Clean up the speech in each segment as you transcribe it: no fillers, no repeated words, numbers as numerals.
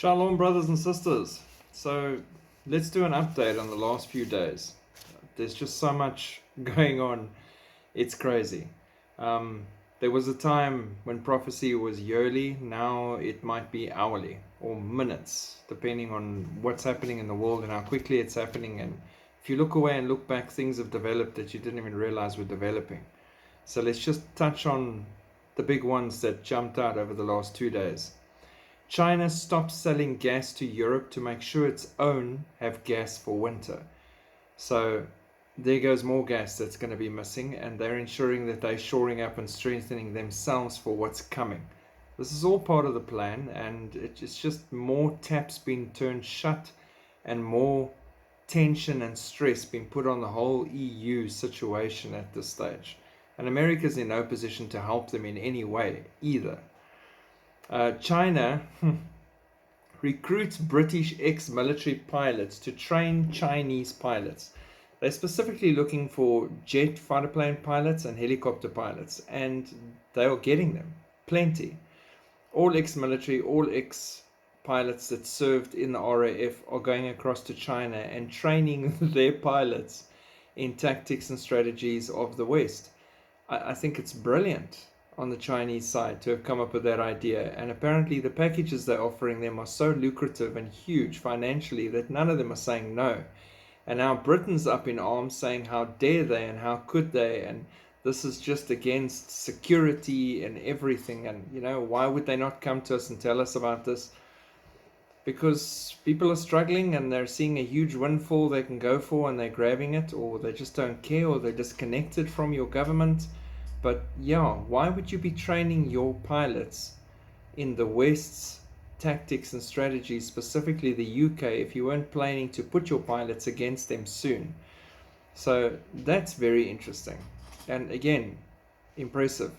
Shalom, brothers and sisters. So, let's do an update on the last few days. There's just so much going on, it's crazy. There was a time when prophecy was yearly, now it might be hourly or minutes, depending on what's happening in the world and how quickly it's happening. And if you look away and look back, things have developed that you didn't even realize were developing. So, let's just touch on the big ones that jumped out over the last 2 days. China stops selling gas to Europe to make sure its own have gas for winter. So there goes more gas that's going to be missing, and they're ensuring that they're shoring up and strengthening themselves for what's coming. This is all part of the plan, and it's just more taps being turned shut and more tension and stress being put on the whole EU situation at this stage. And America's in no position to help them in any way either. China recruits British ex-military pilots to train Chinese pilots. They're specifically looking for jet fighter plane pilots and helicopter pilots, and they are getting them. Plenty. All ex-military, all ex-pilots that served in the RAF are going across to China and training their pilots in tactics and strategies of the West. I think it's brilliant on the Chinese side to have come up with that idea, and apparently the packages they're offering them are so lucrative and huge financially that none of them are saying no. And now Britain's up in arms saying how dare they and how could they, and this is just against security and everything, and why would they not come to us and tell us about this? Because people are struggling and they're seeing a huge windfall they can go for and they're grabbing it, or they just don't care, or they're disconnected from your government. But yeah, why would you be training your pilots in the West's tactics and strategies, specifically the UK, if you weren't planning to put your pilots against them soon? So that's very interesting. And again, impressive.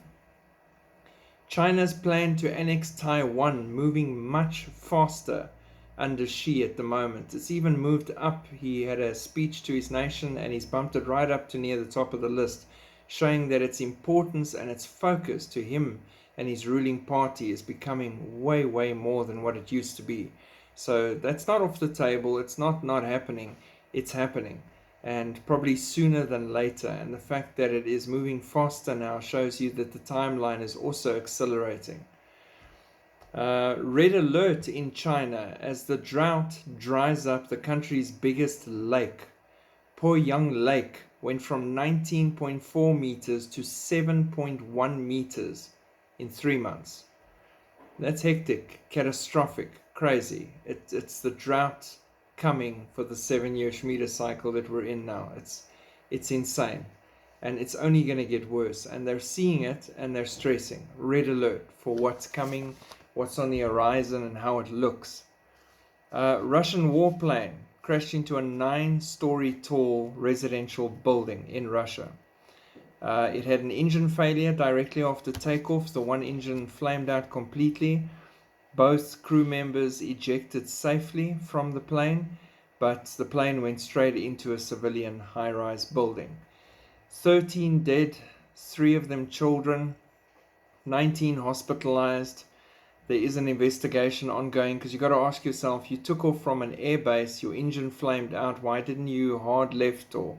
China's plan to annex Taiwan moving much faster under Xi at the moment. It's even moved up. He had a speech to his nation and he's bumped it right up to near the top of the list, showing that its importance and its focus to him and his ruling party is becoming way, way more than what it used to be. So that's not off the table. It's not happening. It's happening, and probably sooner than later. And the fact that it is moving faster now shows you that the timeline is also accelerating. Red alert in China as the drought dries up the country's biggest lake. Poyang Lake went from 19.4 meters to 7.1 meters in 3 months. That's hectic, catastrophic, crazy. It's the drought coming for the 7-year Shemitah cycle that we're in now. It's insane, and it's only going to get worse. And they're seeing it and they're stressing. Red alert for what's coming, what's on the horizon, and how it looks. Russian warplane crashed into a 9-story tall residential building in Russia. It had an engine failure directly after takeoff. The one engine flamed out completely. Both crew members ejected safely from the plane, but the plane went straight into a civilian high-rise building. 13 dead, 3 of them children, 19 hospitalized. There is an investigation ongoing, because you got to ask yourself, you took off from an airbase, your engine flamed out, why didn't you hard left or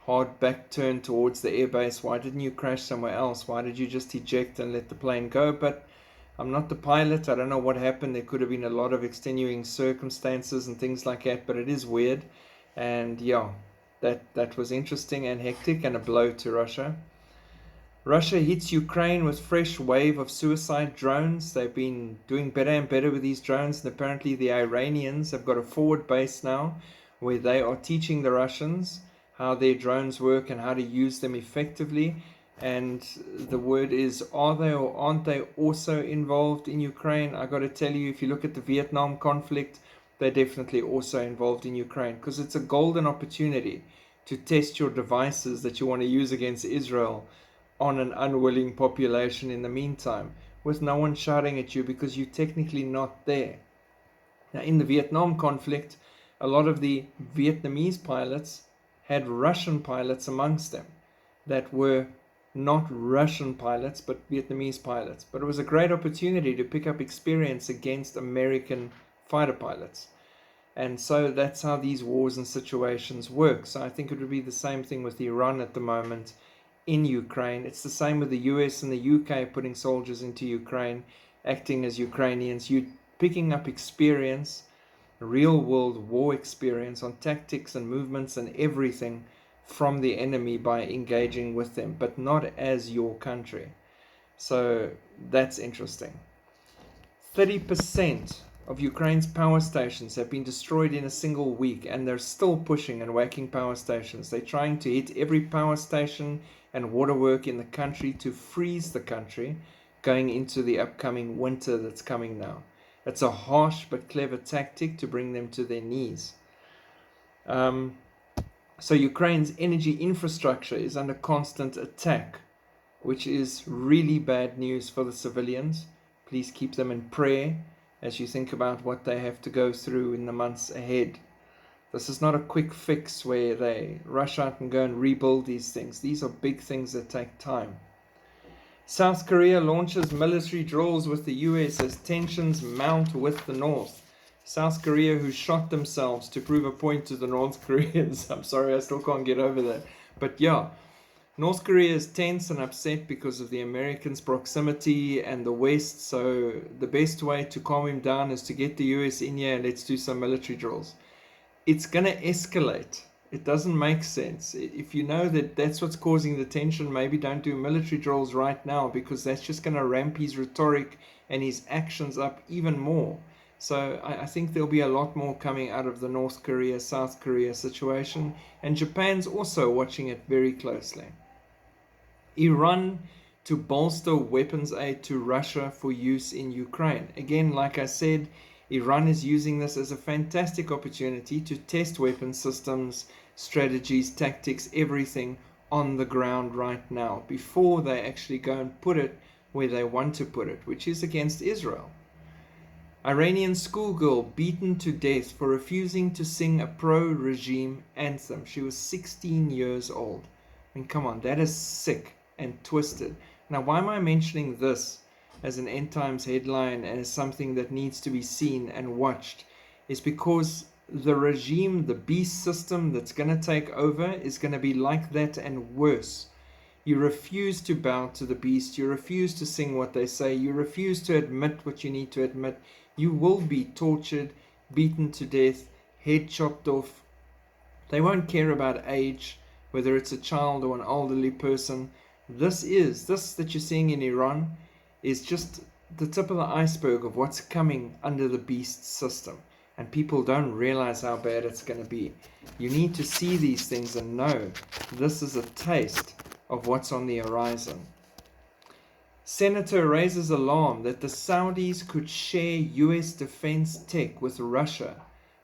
hard back turn towards the airbase? Why didn't you crash somewhere else? Why did you just eject and let the plane go? But I'm not the pilot, I don't know what happened. There could have been a lot of extenuating circumstances and things like that, but it is weird. And yeah, that was interesting and hectic, and a blow to Russia. Russia hits Ukraine with fresh wave of suicide drones. They've been doing better and better with these drones, and apparently the Iranians have got a forward base now where they are teaching the Russians how their drones work and how to use them effectively. And the word is, are they or aren't they also involved in Ukraine? I got to tell you, if you look at the Vietnam conflict, they're definitely also involved in Ukraine, because it's a golden opportunity to test your devices that you want to use against Israel on an unwilling population in the meantime, with no one shouting at you because you're technically not there. Now, in the Vietnam conflict, a lot of the Vietnamese pilots had Russian pilots amongst them that were not Russian pilots, but Vietnamese pilots. But it was a great opportunity to pick up experience against American fighter pilots. And so that's how these wars and situations work. So I think it would be the same thing with Iran at the moment in Ukraine. It's the same with the US and the UK putting soldiers into Ukraine, acting as Ukrainians. You picking up experience, real world war experience on tactics and movements and everything from the enemy by engaging with them, but not as your country. So that's interesting. 30% of Ukraine's power stations have been destroyed in a single week, and they're still pushing and whacking power stations. They're trying to hit every power station and waterwork in the country to freeze the country going into the upcoming winter that's coming now. It's a harsh but clever tactic to bring them to their knees. So Ukraine's energy infrastructure is under constant attack, which is really bad news for the civilians. Please keep them in prayer as you think about what they have to go through in the months ahead. This is not a quick fix where they rush out and go and rebuild these things. These are big things that take time. South Korea launches military drills with the US as tensions mount with the North. South Korea, who shot themselves to prove a point to the North Koreans. I'm sorry, I still can't get over that. But yeah, North Korea is tense and upset because of the Americans' proximity and the West. So the best way to calm him down is to get the US in here and let's do some military drills. It's going to escalate. It doesn't make sense. If you know that that's what's causing the tension, maybe don't do military drills right now, because that's just going to ramp his rhetoric and his actions up even more. So I think there'll be a lot more coming out of the North Korea, South Korea situation, and Japan's also watching it very closely. Iran to bolster weapons aid to Russia for use in Ukraine. Again, like I said, Iran is using this as a fantastic opportunity to test weapon systems, strategies, tactics, everything on the ground right now before they actually go and put it where they want to put it, which is against Israel. Iranian schoolgirl beaten to death for refusing to sing a pro-regime anthem. She was 16 years old. I mean, come on, that is sick and twisted. Now, why am I mentioning this as an end times headline and as something that needs to be seen and watched? Is because the regime, the beast system that's going to take over is going to be like that and worse. You refuse to bow to the beast. You refuse to sing what they say. You refuse to admit what you need to admit. You will be tortured, beaten to death, head chopped off. They won't care about age, whether it's a child or an elderly person. This that you're seeing in Iran is just the tip of the iceberg of what's coming under the beast system. And people don't realize how bad it's going to be. You need to see these things and know this is a taste of what's on the horizon. Senator raises alarm that the Saudis could share US defense tech with Russia.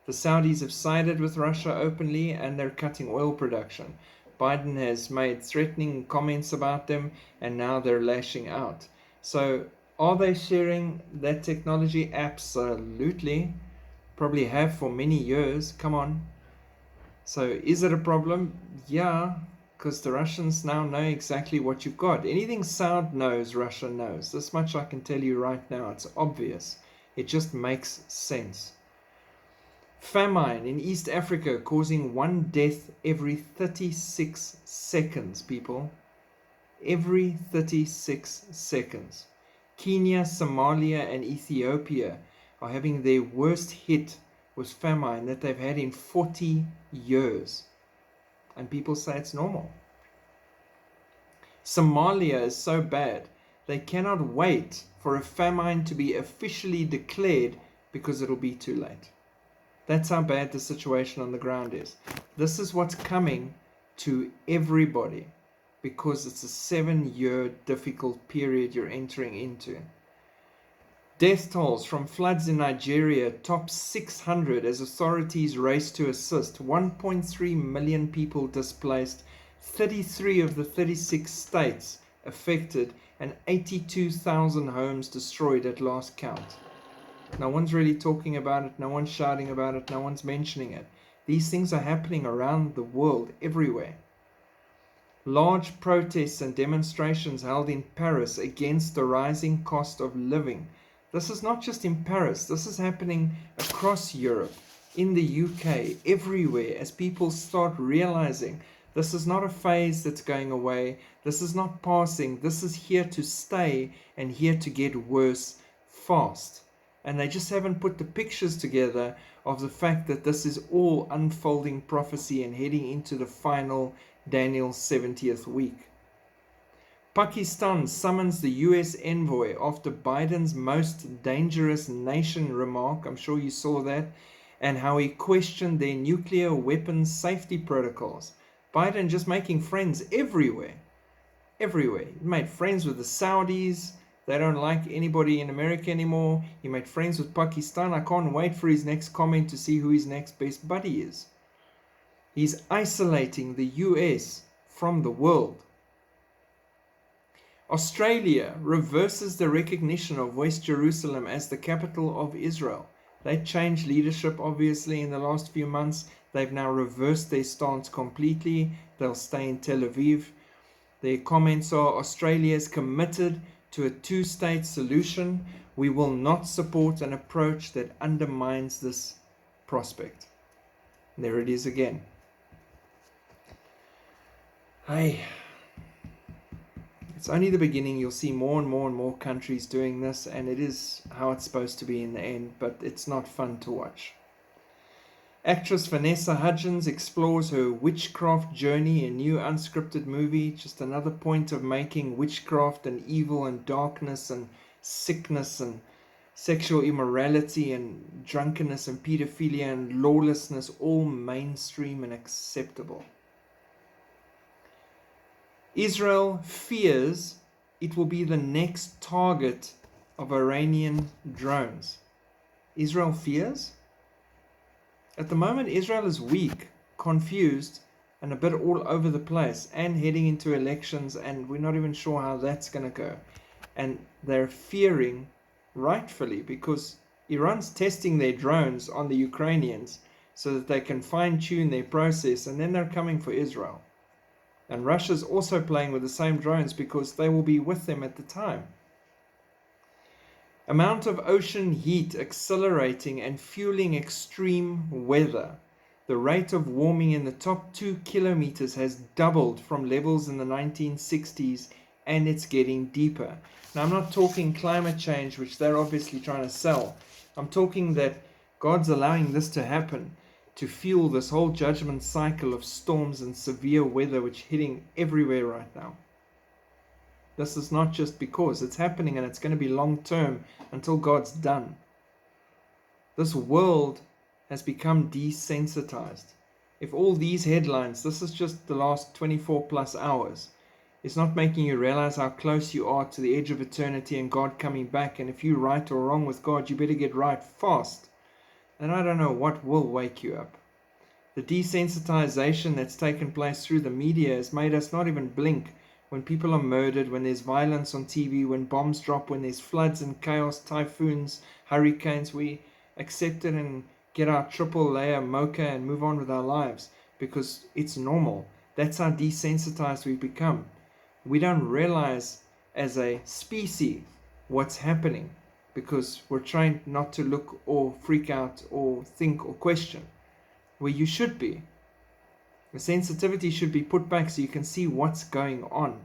The Saudis have sided with Russia openly and they're cutting oil production. Biden has made threatening comments about them and now they're lashing out. So are they sharing that technology? Absolutely. Probably have for many years. Come on. So is it a problem? Yeah, because the Russians now know exactly what you've got. Anything Saud knows, Russia knows. This much I can tell you right now. It's obvious. It just makes sense. Famine in East Africa causing one death every 36 seconds, people. Every 36 seconds. Kenya, Somalia, and Ethiopia are having their worst hit with famine that they've had in 40 years. And people say it's normal. Somalia is so bad, they cannot wait for a famine to be officially declared because it'll be too late. That's how bad the situation on the ground is. This is what's coming to everybody because it's a 7-year difficult period you're entering into. Death tolls from floods in Nigeria top 600 as authorities race to assist. 1.3 million people displaced, 33 of the 36 states affected, and 82,000 homes destroyed at last count. No one's really talking about it, no one's shouting about it, no one's mentioning it. These things are happening around the world, everywhere. Large protests and demonstrations held in Paris against the rising cost of living. This is not just in Paris. This is happening across Europe, in the UK, everywhere, as people start realizing this is not a phase that's going away. This is not passing. This is here to stay and here to get worse fast. And they just haven't put the pictures together of the fact that this is all unfolding prophecy and heading into the final Daniel's 70th week. Pakistan summons the US envoy after Biden's most dangerous nation remark. I'm sure you saw that. And how he questioned their nuclear weapons safety protocols. Biden just making friends everywhere. Everywhere. He made friends with the Saudis. They don't like anybody in America anymore. He made friends with Pakistan. I can't wait for his next comment to see who his next best buddy is. He's isolating the US from the world. Australia reverses the recognition of West Jerusalem as the capital of Israel. They changed leadership, obviously, in the last few months. They've now reversed their stance completely. They'll stay in Tel Aviv. Their comments are, Australia is committed to a two-state solution. We will not support an approach that undermines this prospect. There it is again. Hey. It's only the beginning. You'll see more and more and more countries doing this, and it is how it's supposed to be in the end, but it's not fun to watch. Actress Vanessa Hudgens explores her witchcraft journey in new unscripted movie. Just another point of making witchcraft and evil and darkness and sickness and sexual immorality and drunkenness and pedophilia and lawlessness all mainstream and acceptable. Israel fears it will be the next target of Iranian drones. Israel fears? At the moment, Israel is weak, confused, and a bit all over the place, and heading into elections, and we're not even sure how that's going to go. And they're fearing, rightfully, because Iran's testing their drones on the Ukrainians so that they can fine-tune their process, and then they're coming for Israel. And Russia's also playing with the same drones because they will be with them at the time. Amount of ocean heat accelerating and fueling extreme weather. The rate of warming in the top 2 kilometers has doubled from levels in the 1960s, and it's getting deeper. Now, I'm not talking climate change, which they're obviously trying to sell. I'm talking that God's allowing this to happen to fuel this whole judgment cycle of storms and severe weather which hitting everywhere right now. This is not just because it's happening, and it's going to be long term until God's done. This world has become desensitized. If all these headlines, this is just the last 24 plus hours, it's not making you realize how close you are to the edge of eternity and God coming back, and if you're right or wrong with God, you better get right fast. And I don't know what will wake you up. The desensitization that's taken place through the media has made us not even blink when people are murdered, when there's violence on TV, when bombs drop, when there's floods and chaos, typhoons, hurricanes. We accept it and get our triple layer mocha and move on with our lives because it's normal. That's how desensitized we've become. We don't realize as a species what's happening, because we're trained not to look or freak out or think or question, where you should be. The sensitivity should be put back so you can see what's going on.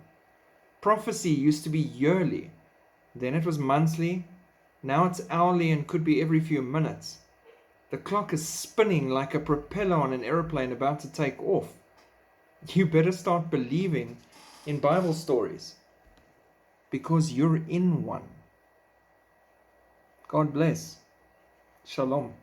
Prophecy used to be yearly, then it was monthly, now it's hourly and could be every few minutes. The clock is spinning like a propeller on an airplane about to take off. You better start believing in Bible stories, because you're in one. God bless. Shalom.